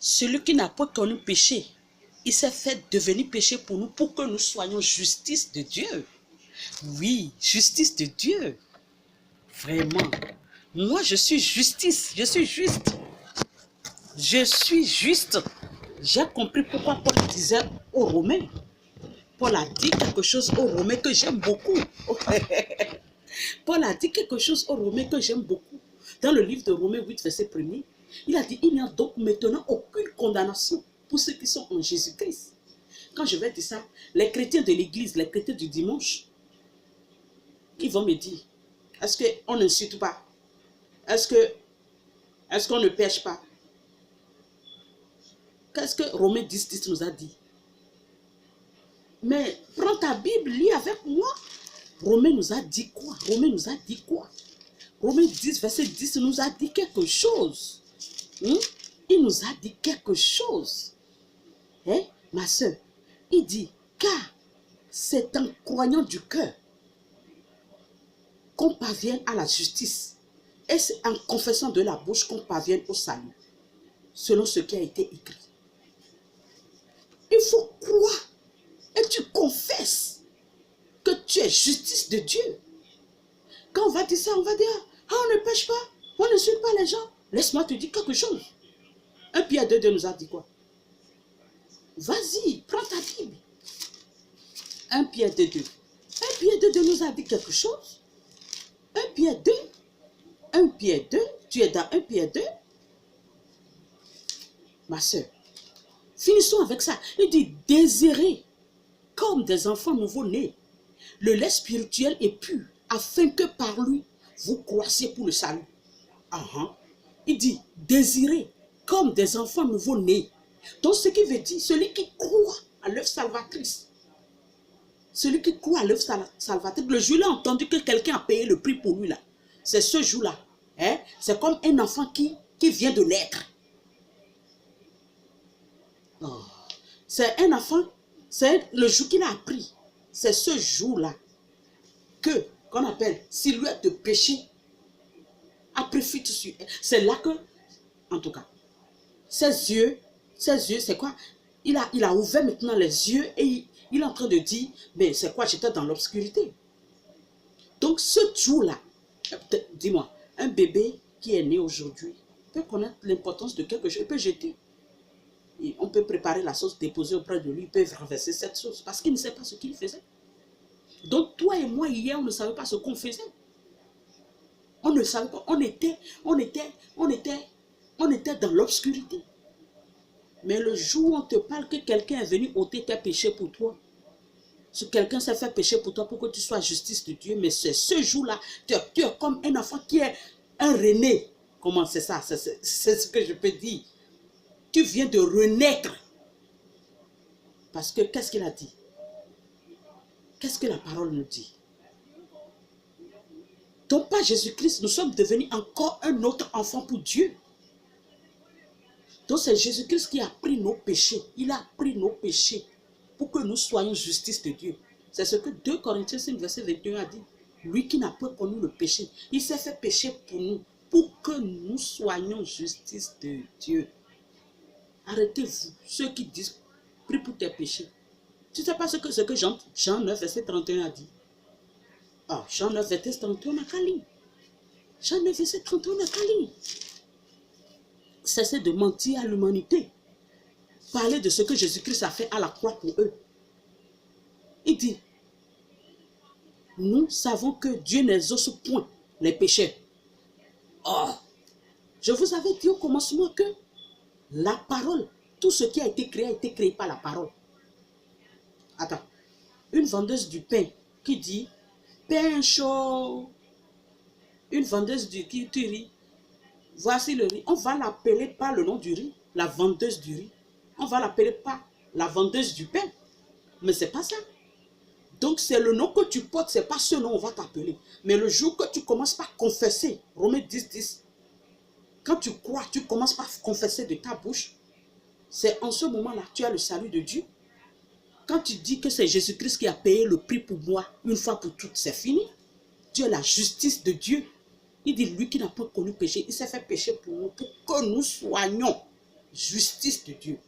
Celui qui n'a pas connu péché, il s'est fait devenir péché pour nous, pour que nous soyons justice de Dieu. Oui, justice de Dieu. Vraiment. Moi, je suis justice. Je suis juste. Je suis juste. J'ai compris pourquoi Paul disait aux Romains. Paul a dit quelque chose aux Romains que j'aime beaucoup. Paul a dit quelque chose aux Romains que j'aime beaucoup. Dans le livre de Romains 8, verset 1er, il a dit, il n'y a donc maintenant aucune condamnation pour ceux qui sont en Jésus-Christ. Quand je vais dire ça, les chrétiens de l'église, les chrétiens du dimanche, ils vont me dire, est-ce qu'on n'insulte pas? Est-ce qu'on ne pêche pas? Qu'est-ce que Romains 10, 10 nous a dit? Mais prends ta Bible, lis avec moi. Romains nous a dit quoi? Romains nous a dit quoi? Romains 10, verset 10 nous a dit quelque chose. Il nous a dit quelque chose. Hein, ma soeur, il dit, car c'est en croyant du cœur qu'on parvient à la justice. Et c'est en confessant de la bouche qu'on parvient au salut, selon ce qui a été écrit. Il faut croire et tu confesses que tu es justice de Dieu. Quand on va dire ça, on va dire, ah, on ne pêche pas, on ne suit pas les gens. Laisse-moi te dire quelque chose. 1 Pierre 2 nous a dit quoi? Vas-y, prends ta Bible. 1 Pierre 2. 1 Pierre 2 nous a dit quelque chose. 1 Pierre 2. 1 Pierre 2. Tu es dans 1 Pierre 2. Ma soeur. Finissons avec ça. Il dit, désirez comme des enfants nouveau-nés le lait spirituel est pur, afin que par lui, vous croissiez pour le salut. Il dit, désirez comme des enfants nouveau-nés. Donc, ce qui veut dire, celui qui croit à l'œuvre salvatrice, celui qui croit à l'œuvre salvatrice, le jour-là, entendu que quelqu'un a payé le prix pour lui, là. C'est ce jour-là. Hein? C'est comme un enfant qui vient de naître. Oh. C'est un enfant, c'est le jour qu'il a appris. C'est ce jour-là qu'on appelle silhouette de péché a pris fuite sur elle. C'est là que, en tout cas, ses yeux, c'est quoi? Il a ouvert maintenant les yeux et il est en train de dire, mais c'est quoi? J'étais dans l'obscurité. Donc ce jour-là, dis-moi, un bébé qui est né aujourd'hui peut connaître l'importance de quelque chose, il peut jeter. Et on peut préparer la sauce, déposer auprès de lui, il peut renverser cette sauce parce qu'il ne sait pas ce qu'il faisait. Donc toi et moi, hier, on ne savait pas ce qu'on faisait. On ne savait pas, on était dans l'obscurité. Mais le jour où on te parle que quelqu'un est venu ôter tes péchés pour toi, si quelqu'un s'est fait pécher pour toi pour que tu sois justice de Dieu, mais c'est ce jour-là, tu es comme un enfant qui est un rené. Comment c'est ça? C'est ce que je peux dire. Tu viens de renaître. Parce que qu'est-ce qu'il a dit? Qu'est-ce que la parole nous dit? Donc par Jésus-Christ, nous sommes devenus encore un autre enfant pour Dieu. Donc c'est Jésus-Christ qui a pris nos péchés. Il a pris nos péchés pour que nous soyons justice de Dieu. C'est ce que 2 Corinthiens 5, verset 21 a dit. Lui qui n'a pas connu le péché, il s'est fait pécher pour nous, pour que nous soyons justice de Dieu. Arrêtez-vous, ceux qui disent, prie pour tes péchés. Tu ne sais pas ce que Jean 9, verset 31 a dit. Ah, Jean 9, verset 31 n'a qu'à lire. Jean 9, verset 31 n'a qu'à lire. Cessez de mentir à l'humanité. Parlez de ce que Jésus-Christ a fait à la croix pour eux. Il dit, nous savons que Dieu n'exauce point les péchés. Or, je vous avais dit au commencement que la parole, tout ce qui a été créé par la parole. Attends, une vendeuse du pain qui dit, pain chaud, une vendeuse du riz, voici le riz. On va l'appeler pas le nom du riz, la vendeuse du riz. On va l'appeler pas la vendeuse du pain. Mais c'est pas ça. Donc c'est le nom que tu portes, c'est pas ce nom on va t'appeler. Mais le jour que tu commences par confesser, Romains 10, 10, quand tu crois, tu commences par confesser de ta bouche, c'est en ce moment-là, tu as le salut de Dieu. Quand tu dis que c'est Jésus-Christ qui a payé le prix pour moi, une fois pour toutes, c'est fini. Tu es la justice de Dieu. Il dit, lui qui n'a pas connu péché, il s'est fait pécher pour nous, pour que nous soyons justice de Dieu.